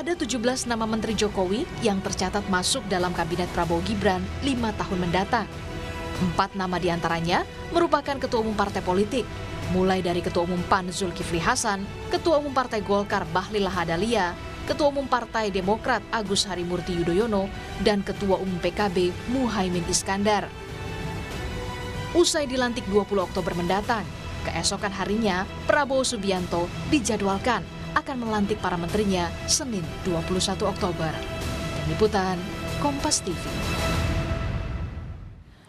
Ada 17 nama Menteri Jokowi yang tercatat masuk dalam Kabinet Prabowo Gibran 5 tahun mendatang. 4 nama diantaranya merupakan Ketua Umum Partai Politik, mulai dari Ketua Umum PAN Zulkifli Hasan, Ketua Umum Partai Golkar Bahlil Lahadalia, Ketua Umum Partai Demokrat Agus Harimurti Yudhoyono, dan Ketua Umum PKB Muhaimin Iskandar. Usai dilantik 20 Oktober mendatang, keesokan harinya Prabowo Subianto dijadwalkan akan melantik para menterinya Senin 21 Oktober. Tim Liputan, Kompas TV.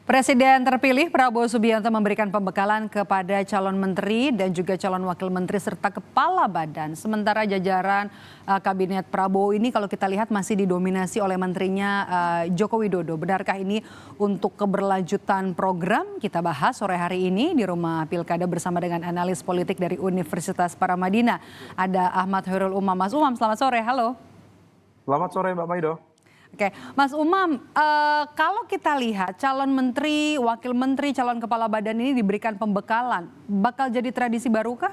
Presiden terpilih Prabowo Subianto memberikan pembekalan kepada calon menteri dan juga calon wakil menteri serta kepala badan. Sementara jajaran kabinet Prabowo ini kalau kita lihat masih didominasi oleh menterinya Joko Widodo. Benarkah ini untuk keberlanjutan program? Kita bahas sore hari ini di Rumah Pilkada bersama dengan analis politik dari Universitas Paramadina. Ada Ahmad Khairul Umam. Mas Umam, selamat sore. Halo. Selamat sore Mbak Maido. Oke, Mas Umam, kalau kita lihat calon menteri, wakil menteri, calon kepala badan ini diberikan pembekalan, bakal jadi tradisi barukah?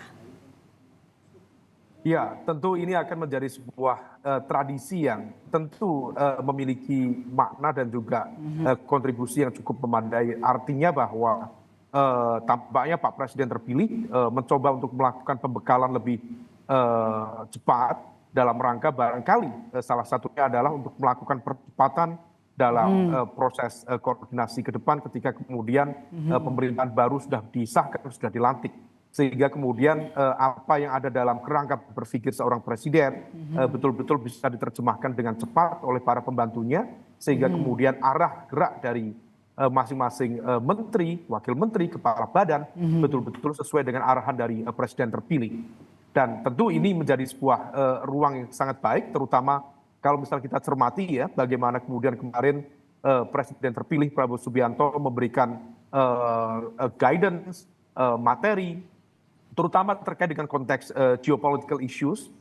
Ya, tentu ini akan menjadi sebuah tradisi yang tentu memiliki makna dan juga kontribusi yang cukup memadai. Artinya bahwa tampaknya Pak Presiden terpilih mencoba untuk melakukan pembekalan lebih cepat dalam rangka barangkali salah satunya adalah untuk melakukan percepatan dalam proses koordinasi ke depan ketika kemudian pemerintahan baru sudah disahkan, sudah dilantik. Sehingga kemudian apa yang ada dalam kerangka berpikir seorang presiden betul-betul bisa diterjemahkan dengan cepat oleh para pembantunya. Sehingga kemudian arah gerak dari masing-masing menteri, wakil menteri, kepala badan betul-betul sesuai dengan arahan dari presiden terpilih. Dan tentu ini menjadi sebuah ruang yang sangat baik, terutama kalau misalnya kita cermati ya, bagaimana kemudian kemarin Presiden terpilih Prabowo Subianto memberikan guidance, materi, terutama terkait dengan konteks geopolitical issues,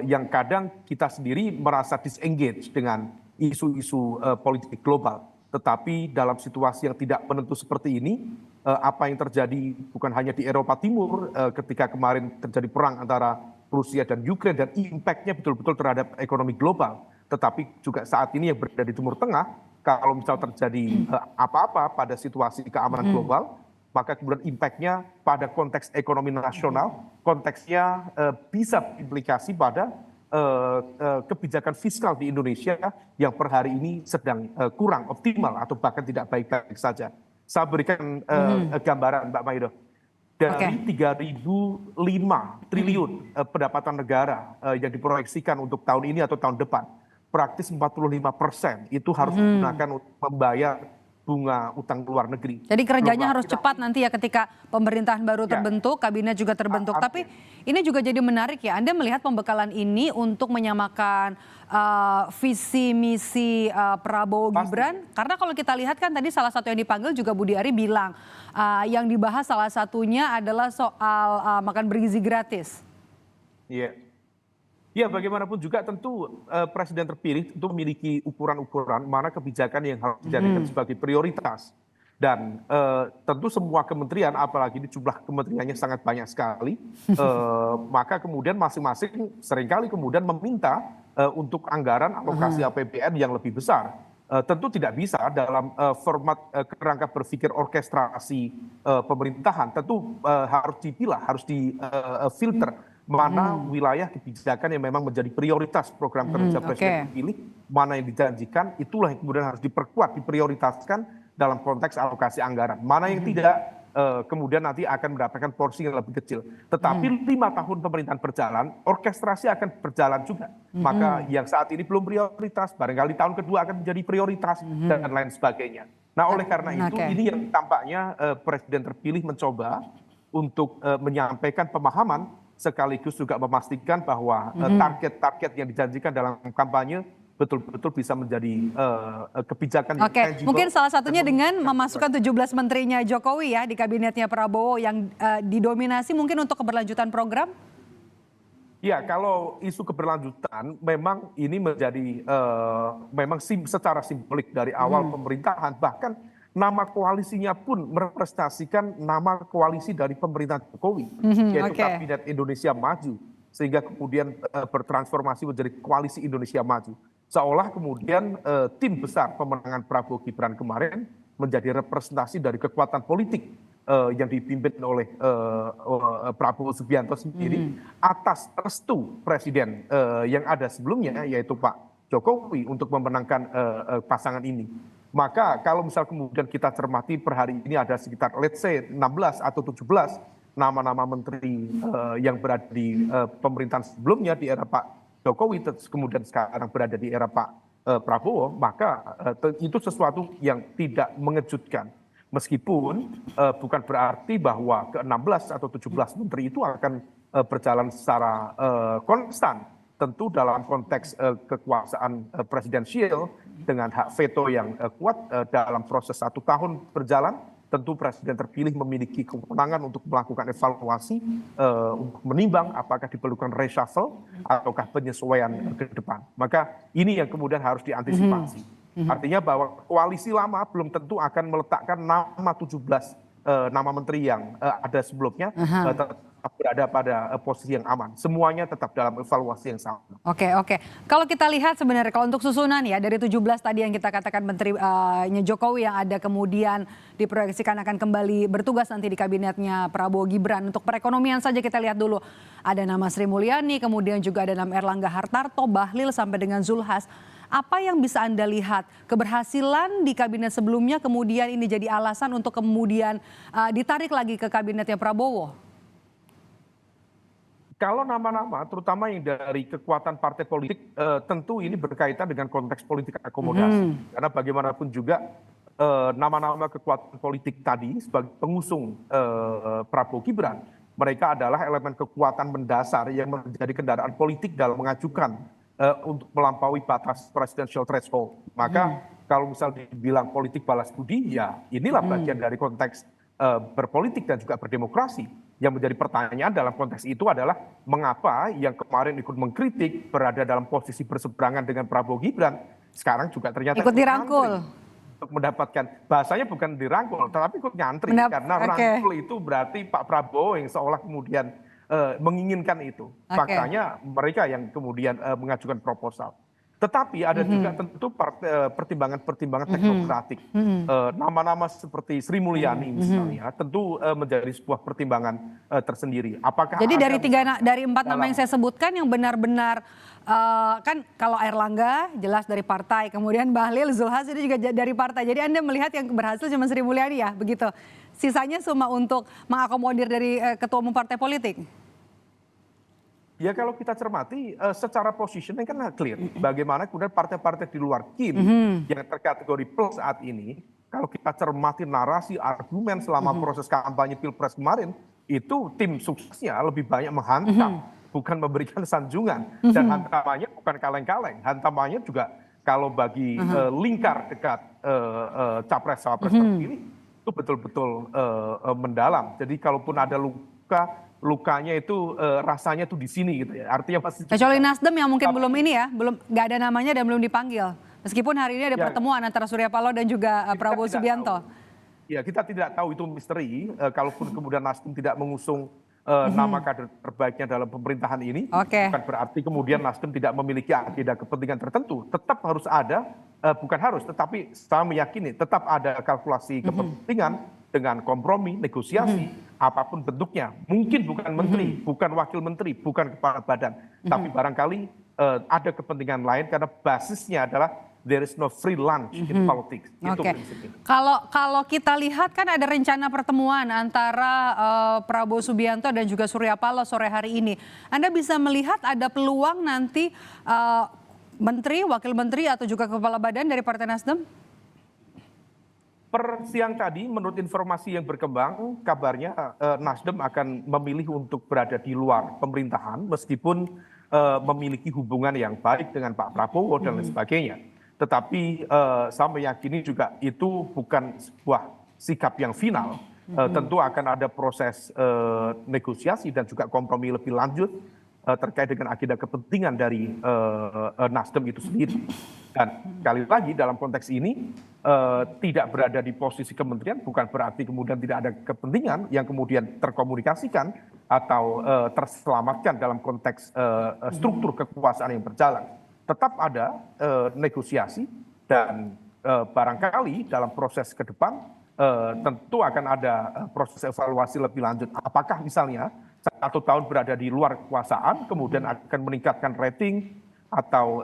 yang kadang kita sendiri merasa disengage dengan isu-isu politik global. Tetapi dalam situasi yang tidak menentu seperti ini, apa yang terjadi bukan hanya di Eropa Timur ketika kemarin terjadi perang antara Rusia dan Ukraina dan impact-nya betul-betul terhadap ekonomi global. Tetapi juga saat ini yang berada di Timur Tengah, kalau misal terjadi apa-apa pada situasi keamanan global, maka kemudian impact-nya pada konteks ekonomi nasional, konteksnya bisa implikasi pada kebijakan fiskal di Indonesia yang per hari ini sedang kurang optimal atau bahkan tidak baik-baik saja. Saya berikan gambaran Mbak Maido. Dari 3.005 triliun pendapatan negara yang diproyeksikan untuk tahun ini atau tahun depan, praktis 45% itu harus digunakan untuk membayar bunga utang luar negeri. Jadi kerjanya harus cepat nanti ya ketika pemerintahan baru terbentuk, kabinet juga terbentuk. Tapi ini juga jadi menarik ya, Anda melihat pembekalan ini untuk menyamakan visi misi Prabowo Gibran. Karena kalau kita lihat kan tadi salah satu yang dipanggil juga Budi Ari bilang yang dibahas salah satunya adalah soal makan bergizi gratis. Iya. Ya, bagaimanapun juga tentu presiden terpilih tentu memiliki ukuran-ukuran mana kebijakan yang harus dijadikan sebagai prioritas. Dan tentu semua kementerian, apalagi di jumlah kementeriannya sangat banyak sekali, maka kemudian masing-masing seringkali kemudian meminta untuk anggaran alokasi APBN yang lebih besar. Tentu tidak bisa dalam format kerangka berpikir orkestrasi pemerintahan, tentu harus dipilah, harus difilter. Mana wilayah kebijakan yang memang menjadi prioritas program kerja presiden terpilih, mana yang dijanjikan, itulah yang kemudian harus diperkuat, diprioritaskan dalam konteks alokasi anggaran. Mana yang tidak, kemudian nanti akan mendapatkan porsi yang lebih kecil. Tetapi 5 tahun pemerintahan berjalan, orkestrasi akan berjalan juga. Maka yang saat ini belum prioritas, barangkali tahun kedua akan menjadi prioritas, dan lain sebagainya. Nah, oleh karena itu, ini yang tampaknya presiden terpilih mencoba untuk menyampaikan pemahaman, sekaligus juga memastikan bahwa target-target yang dijanjikan dalam kampanye betul-betul bisa menjadi kebijakan yang tangible. Mungkin salah satunya dengan memasukkan 17 menterinya Jokowi ya di kabinetnya Prabowo yang didominasi mungkin untuk keberlanjutan program? Ya, kalau isu keberlanjutan memang ini menjadi memang secara simbolik dari awal pemerintahan, bahkan nama koalisinya pun merepresentasikan nama koalisi dari pemerintahan Jokowi, yaitu Kabinet Indonesia Maju. sehingga kemudian bertransformasi menjadi koalisi Indonesia Maju. Seolah kemudian tim besar pemenangan Prabowo Gibran kemarin menjadi representasi dari kekuatan politik yang dipimpin oleh Prabowo Subianto sendiri atas restu presiden yang ada sebelumnya, yaitu Pak Jokowi, untuk memenangkan pasangan ini. Maka kalau misal kemudian kita cermati per hari ini ada sekitar let's say 16 atau 17 nama-nama menteri yang berada di pemerintahan sebelumnya di era Pak Jokowi, kemudian sekarang berada di era Pak Prabowo, maka itu sesuatu yang tidak mengejutkan. Meskipun bukan berarti bahwa ke-16 atau 17 menteri itu akan berjalan secara konstan. Tentu dalam konteks kekuasaan presidensial dengan hak veto yang kuat dalam proses 1 tahun berjalan, tentu presiden terpilih memiliki kewenangan untuk melakukan evaluasi, untuk menimbang apakah diperlukan reshuffle ataukah penyesuaian ke depan. Maka ini yang kemudian harus diantisipasi. Artinya bahwa koalisi lama belum tentu akan meletakkan nama 17 nama menteri yang ada sebelumnya tetap berada pada posisi yang aman. Semuanya tetap dalam evaluasi yang sama. Oke. Kalau kita lihat sebenarnya kalau untuk susunan ya dari 17 tadi yang kita katakan menterinya Jokowi yang ada kemudian diproyeksikan akan kembali bertugas nanti di kabinetnya Prabowo Gibran. Untuk perekonomian saja kita lihat dulu. Ada nama Sri Mulyani, kemudian juga ada nama Erlangga Hartarto, Bahlil sampai dengan Zulhas. Apa yang bisa Anda lihat keberhasilan di kabinet sebelumnya kemudian ini jadi alasan untuk kemudian ditarik lagi ke kabinetnya Prabowo? Kalau nama-nama, terutama yang dari kekuatan partai politik, tentu ini berkaitan dengan konteks politik akomodasi. Karena bagaimanapun juga nama-nama kekuatan politik tadi sebagai pengusung Prabowo Gibran, mereka adalah elemen kekuatan mendasar yang menjadi kendaraan politik dalam mengajukan untuk melampaui batas presidential threshold. Maka kalau misal dibilang politik balas budi, ya inilah bagian dari konteks berpolitik dan juga berdemokrasi. Yang menjadi pertanyaan dalam konteks itu adalah mengapa yang kemarin ikut mengkritik berada dalam posisi berseberangan dengan Prabowo Gibran, sekarang juga ternyata ikut dirangkul. Untuk mendapatkan, bahasanya bukan dirangkul, tetapi ikut nyantri. Karena rangkul itu berarti Pak Prabowo yang seolah kemudian menginginkan itu. Faktanya mereka yang kemudian mengajukan proposal. Tetapi ada juga tentu pertimbangan-pertimbangan teknokratik. Nama-nama seperti Sri Mulyani misalnya tentu menjadi sebuah pertimbangan tersendiri. Apakah jadi dari 4 nama yang saya sebutkan yang benar-benar kan kalau Erlangga jelas dari partai, kemudian Bahlil, Zulhas itu juga dari partai. Jadi Anda melihat yang berhasil cuma Sri Mulyani ya, begitu. Sisanya cuma untuk mengakomodir dari ketua umum partai politik. Ya kalau kita cermati secara positioning kan clear. Bagaimana kemudian partai-partai di luar KIN yang terkategori plus saat ini, kalau kita cermati narasi argumen selama proses kampanye Pilpres kemarin, itu tim suksesnya lebih banyak menghantam, bukan memberikan sanjungan. Dan hantamannya bukan kaleng-kaleng, hantamannya juga kalau bagi lingkar dekat capres-cawapres terpilih, itu betul-betul mendalam. Jadi kalaupun ada lukanya itu rasanya tuh di sini gitu ya. Artinya pasti kecuali Nasdem yang mungkin belum ini ya, belum nggak ada namanya dan belum dipanggil. Meskipun hari ini ada pertemuan antara Surya Paloh dan juga Prabowo Subianto. Ya, kita tidak tahu itu misteri. Kalaupun kemudian Nasdem tidak mengusung nama kader terbaiknya dalam pemerintahan ini, bukan berarti kemudian Nasdem tidak memiliki agenda kepentingan tertentu. Tetap harus ada, bukan harus, tetapi saya meyakini tetap ada kalkulasi kepentingan dengan kompromi, negosiasi, apapun bentuknya. Mungkin bukan menteri, bukan wakil menteri, bukan kepala badan. Tapi barangkali ada kepentingan lain karena basisnya adalah there is no free lunch in politics. Itu prinsipnya. Kalau kita lihat kan ada rencana pertemuan antara Prabowo Subianto dan juga Surya Paloh sore hari ini. Anda bisa melihat ada peluang nanti menteri, wakil menteri atau juga kepala badan dari Partai Nasdem? Per siang tadi, menurut informasi yang berkembang, kabarnya Nasdem akan memilih untuk berada di luar pemerintahan, meskipun memiliki hubungan yang baik dengan Pak Prabowo dan lain sebagainya. Tetapi saya meyakini juga itu bukan sebuah sikap yang final. Tentu akan ada proses negosiasi dan juga kompromi lebih lanjut terkait dengan agenda kepentingan dari Nasdem itu sendiri. Dan sekali lagi dalam konteks ini tidak berada di posisi kementerian bukan berarti kemudian tidak ada kepentingan yang kemudian terkomunikasikan, atau terselamatkan dalam konteks struktur kekuasaan yang berjalan. Tetap ada negosiasi dan barangkali dalam proses ke depan tentu akan ada proses evaluasi lebih lanjut. Apakah misalnya 1 tahun berada di luar kekuasaan, kemudian akan meningkatkan rating atau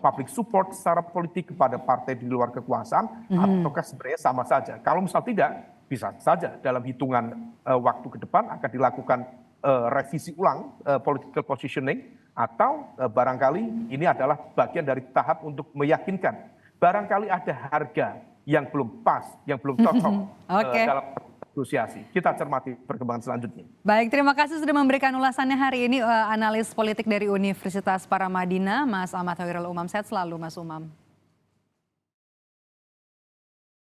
public support secara politik kepada partai di luar kekuasaan, ataukah sebenarnya sama saja? Kalau misal tidak, bisa saja dalam hitungan waktu ke depan akan dilakukan revisi ulang political positioning, atau barangkali ini adalah bagian dari tahap untuk meyakinkan barangkali ada harga yang belum pas, yang belum cocok dalam negosiasi. Kita cermati perkembangan selanjutnya. Baik, terima kasih sudah memberikan ulasannya hari ini analis politik dari Universitas Paramadina, Mas Ahmad Khairul Umam. Sehat selalu, Mas Umam.